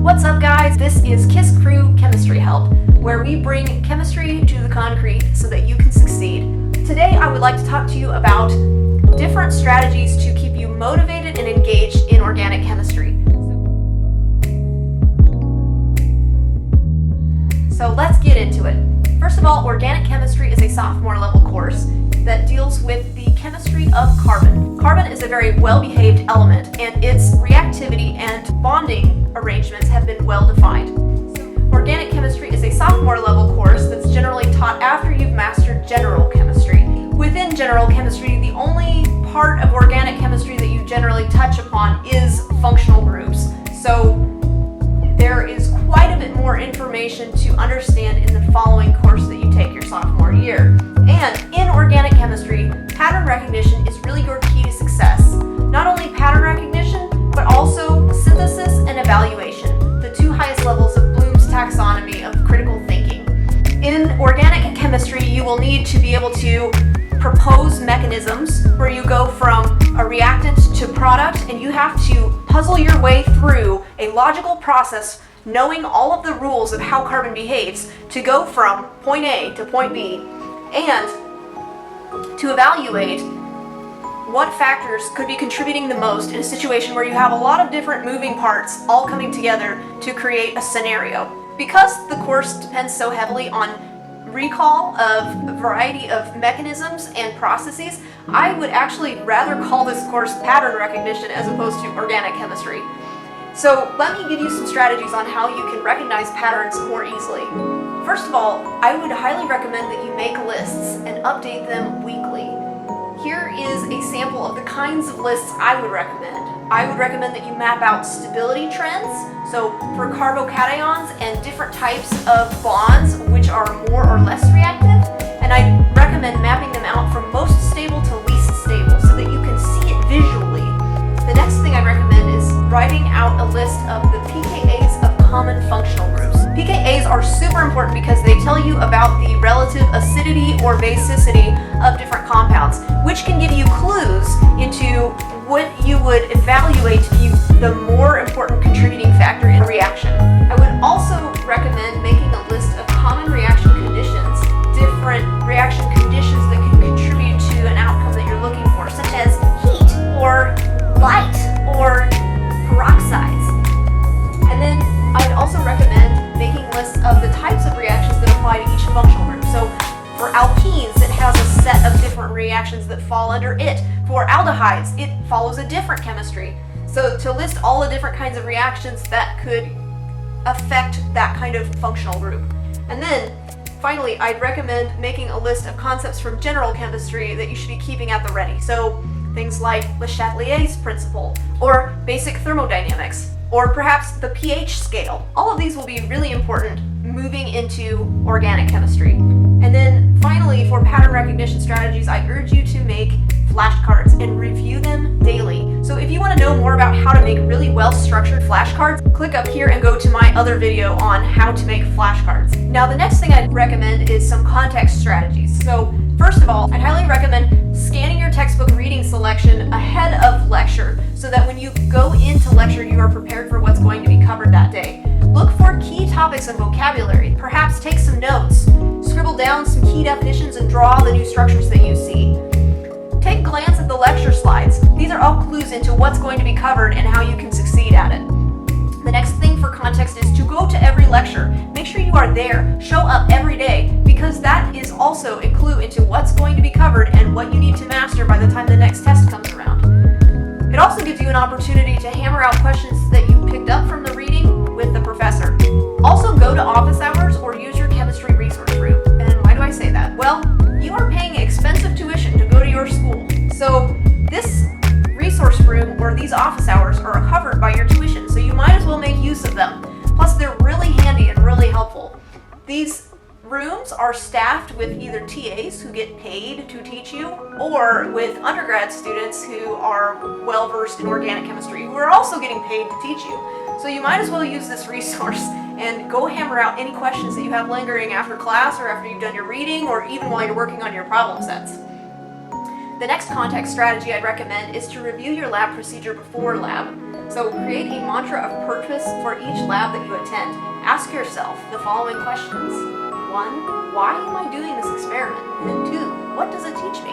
What's up, guys? This is KISS Crew Chemistry Help, where we bring chemistry to the concrete so that you can succeed. Today, I would like to talk to you about different strategies to keep you motivated and engaged in organic chemistry. So let's get into it. First of all, organic chemistry is a sophomore level course that deals with the chemistry of carbon. Carbon is a very well-behaved element, and its reactivity and bonding arrangements have been well defined. Organic chemistry is a sophomore level course that's generally taught after you've mastered general chemistry. Within general chemistry, the only part of organic chemistry that you generally touch upon is functional groups. So there is quite a bit more information to understand in the following course that you take your sophomore year. And in organic chemistry, pattern recognition is really your key to success. Not only pattern recognition, but also synthesis and evaluation, the two highest levels of Bloom's taxonomy of critical thinking. In organic chemistry, you will need to be able to propose mechanisms where you go from a reactant to product, and you have to puzzle your way through a logical process, knowing all of the rules of how carbon behaves, to go from point A to point B, and to evaluate what factors could be contributing the most in a situation where you have a lot of different moving parts all coming together to create a scenario. Because the course depends so heavily on recall of a variety of mechanisms and processes, I would actually rather call this course pattern recognition as opposed to organic chemistry. So let me give you some strategies on how you can recognize patterns more easily. First of all, I would highly recommend that you make lists and update them weekly. Here is a sample of the kinds of lists I would recommend. I would recommend that you map out stability trends, so for carbocations and different types of bonds which are more or less reactive, and I recommend mapping them out from most stable to least stable so that you can see it visually. The next thing I recommend is writing out a list of the pKa's of common functional groups. pKa's are super important because they tell you about the relative acidity or basicity of different compounds, which can give you clues into what you would evaluate to be the more important contributing factor in a reaction. I would also recommend making a list of common reaction conditions, different reaction conditions that can contribute to an outcome that you're looking for, such as heat or light or peroxides. And then I'd also recommend making lists of the types of reactions that apply to each functional group. So for alkenes, it has a set of different reactions that fall under it. For aldehydes, it follows a different chemistry. So to list all the different kinds of reactions that could affect that kind of functional group. And then finally, I'd recommend making a list of concepts from general chemistry that you should be keeping at the ready. So things like Le Chatelier's principle, or basic thermodynamics, or perhaps the pH scale. All of these will be really important moving into organic chemistry. And then finally, for pattern recognition strategies, I urge you to make flashcards and review them daily. So if you want to know more about how to make really well-structured flashcards, click up here and go to my other video on how to make flashcards. Now, the next thing I'd recommend is some context strategies. So first of all, I'd highly recommend scanning your textbook reading selection ahead of lecture so that when you go into lecture, you are prepared for what's going to be covered that day. Look for key topics and vocabulary. Perhaps take some notes, scribble down some key definitions, and draw the new structures that you see. Take a glance at the lecture slides. These are all clues into what's going to be covered and how you can succeed at it. The next thing for context is to go to every lecture. Make sure you are there. Show up every day, because that is also a clue into what's going to be covered and what you need to master by the time the next test comes around. It also gives you an opportunity to hammer out questions that you picked up from the reading with the professor. Also, go to office hours or use your chemistry resource room. And why do I say that? Well, you are paying expensive tuition to go to your school. So this resource room or these office hours are covered by your tuition, so you might as well make use of them. Plus, they're really handy and really helpful. These rooms are staffed with either TAs who get paid to teach you, or with undergrad students who are well versed in organic chemistry who are also getting paid to teach you. So you might as well use this resource and go hammer out any questions that you have lingering after class or after you've done your reading, or even while you're working on your problem sets. The next context strategy I'd recommend is to review your lab procedure before lab. So create a mantra of purpose for each lab that you attend. Ask yourself the following questions. 1, why am I doing this experiment? And 2, what does it teach me?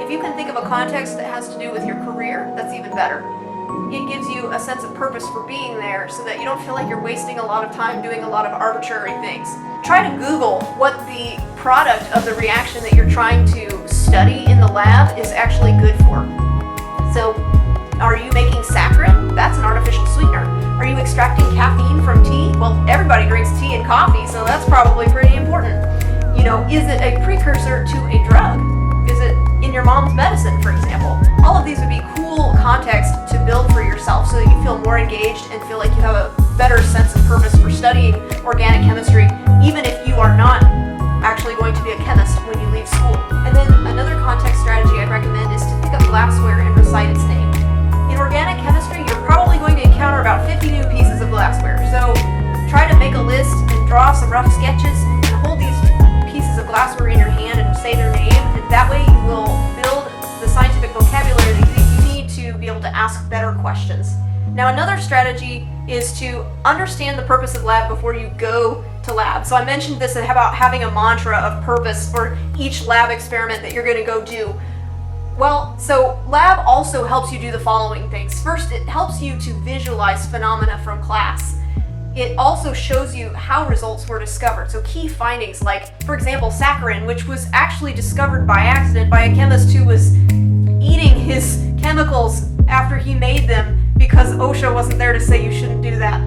If you can think of a context that has to do with your career, that's even better. It gives you a sense of purpose for being there so that you don't feel like you're wasting a lot of time doing a lot of arbitrary things. Try to Google what the product of the reaction that you're trying to study in the lab is actually good for. So, are you making saccharin? That's an artificial sweetener. Are you extracting caffeine from tea? Well, everybody drinks tea and coffee, so that's probably pretty important. Is it a precursor to a drug? Is it in your mom's medicine, for example? All of these would be cool context to build for yourself so that you feel more engaged and feel like you have a better sense of purpose for studying organic chemistry, even if you are not actually going to be a chemist when you leave school. And then another context strategy I'd recommend is to pick up glassware and recite its name. In organic chemistry, you're probably going to encounter about 50 new pieces of glassware. So try to make a list and draw some rough sketches and hold these pieces of glassware in your hand and say their name. And that way you will build the scientific vocabulary that you need to be able to ask better questions. Now, another strategy is to understand the purpose of lab before you go to lab. So I mentioned this about having a mantra of purpose for each lab experiment that you're going to go do. Well, so lab also helps you do the following things. First, it helps you to visualize phenomena from class. It also shows you how results were discovered. So key findings like, for example, saccharin, which was actually discovered by accident by a chemist who was eating his chemicals after he made them because OSHA wasn't there to say you shouldn't do that.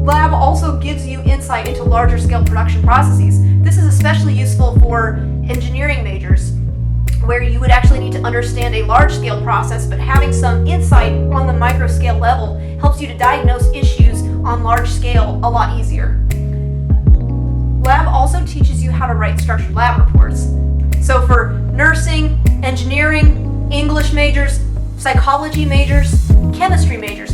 Lab also gives you insight into larger scale production processes. This is especially useful for engineering majors, where you would actually need to understand a large scale process, but having some insight on the micro scale level helps you to diagnose issues on large scale a lot easier. Lab also teaches you how to write structured lab reports. So for nursing, engineering, English majors, psychology majors, chemistry majors,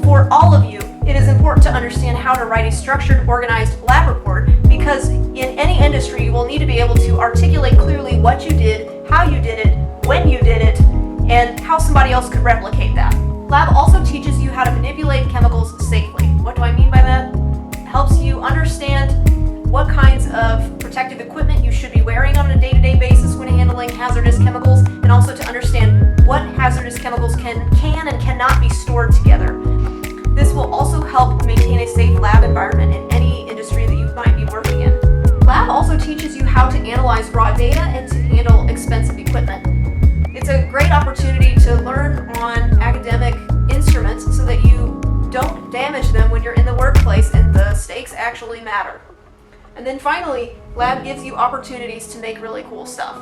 for all of you, it is important to understand how to write a structured, organized lab report, because in any industry you will need to be able to articulate clearly what you did, how you did it, when you did it, and how somebody else could replicate that. Lab also teaches you how to manipulate chemicals safely. What do I mean by that? It helps you understand what kinds of protective equipment you should be wearing on a day-to-day basis when handling hazardous chemicals, and also to understand what hazardous chemicals can and cannot be stored together. This will also help maintain a safe lab environment in any industry that you might be working in. Lab also teaches you how to analyze raw data and to handle expensive equipment. It's a great opportunity to learn on academic instruments so that you don't damage them when you're in the workplace and the stakes actually matter. And then finally, lab gives you opportunities to make really cool stuff.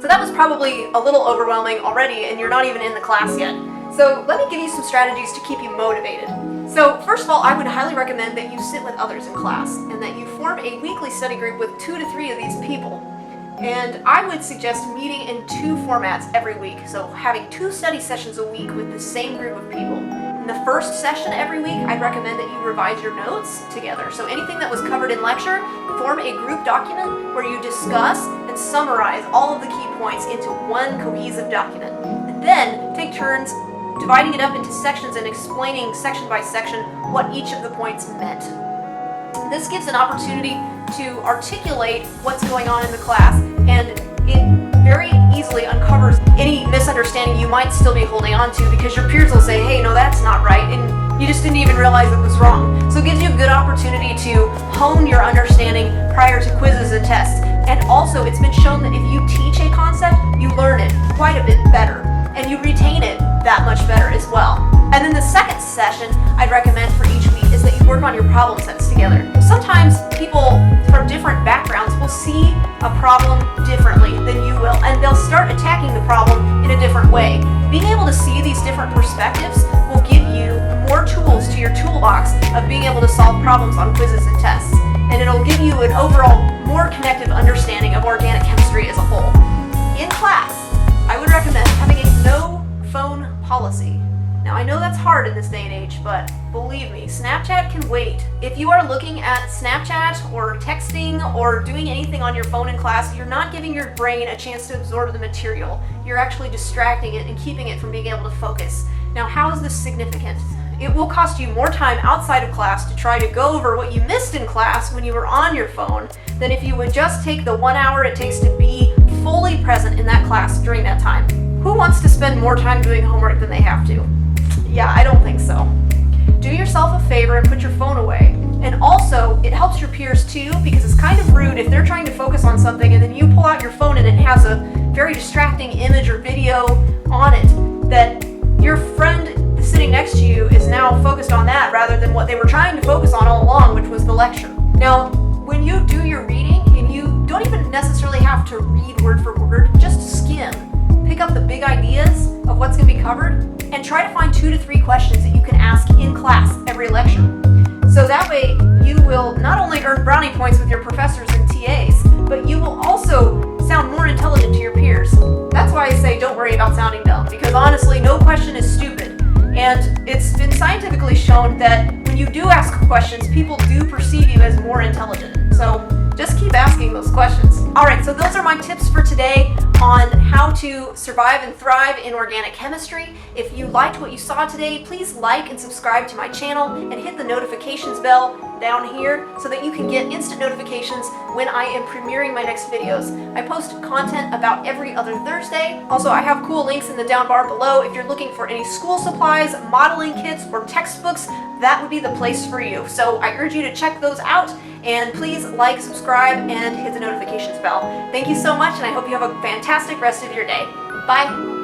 So that was probably a little overwhelming already, and you're not even in the class yet. So let me give you some strategies to keep you motivated. So first of all, I would highly recommend that you sit with others in class and that you form a weekly study group with 2 to 3 of these people. And I would suggest meeting in 2 formats every week. So having 2 study sessions a week with the same group of people. In the first session every week, I'd recommend that you revise your notes together. So anything that was covered in lecture, form a group document where you discuss and summarize all of the key points into one cohesive document. And then take turns dividing it up into sections and explaining section by section what each of the points meant. This gives an opportunity to articulate what's going on in the class, and it very easily uncovers any misunderstanding you might still be holding on to, because your peers will say, hey, no, that's not right, and you just didn't even realize it was wrong. So it gives you a good opportunity to hone your understanding prior to quizzes and tests. And also, it's been shown that if you teach a concept, you learn it quite a bit better, and you retain it that much better as well. And then the second session I'd recommend for each week is that you work on your problem sets together. Sometimes people from different backgrounds will see a problem differently than you will, and they'll start attacking the problem in a different way. Being able to see these different perspectives will give you more tools to your toolbox of being able to solve problems on quizzes and tests. And it'll give you an overall more connective understanding of organic chemistry as a whole. In class, I would recommend having a no phone policy. Now, I know that's hard in this day and age, but believe me, Snapchat can wait. If you are looking at Snapchat or texting or doing anything on your phone in class, you're not giving your brain a chance to absorb the material. You're actually distracting it and keeping it from being able to focus. Now, how is this significant? It will cost you more time outside of class to try to go over what you missed in class when you were on your phone than if you would just take the 1 hour it takes to be fully present in that class during that time. Who wants to spend more time doing homework than they have to? Yeah, I don't think so. Do yourself a favor and put your phone away. And also, it helps your peers too, because it's kind of rude if they're trying to focus on something and then you pull out your phone and it has a very distracting image or video on it, that your friend sitting next to you is now focused on that rather than what they were trying to focus on all along, which was the lecture. Now, when you do your reading, and you don't even necessarily have to read word for word, just skim. Pick up the big ideas of what's going to be covered and try to find 2 to 3 questions that you can ask in class every lecture. So that way you will not only earn brownie points with your professors and TAs, but you will also sound more intelligent to your peers. That's why I say don't worry about sounding dumb, because honestly, no question is stupid. And it's been scientifically shown that when you do ask questions, people do perceive you as more intelligent. So just keep asking those questions. Alright, so those are my tips for today on how to survive and thrive in organic chemistry. If you liked what you saw today, please like and subscribe to my channel and hit the notifications bell down here so that you can get instant notifications when I am premiering my next videos. I post content about every other Thursday. Also, I have cool links in the down bar below. If you're looking for any school supplies, modeling kits, or textbooks, that would be the place for you. So I urge you to check those out, and please like, subscribe, and hit the notifications bell. Thank you so much, and I hope you have a fantastic rest of your day. Bye!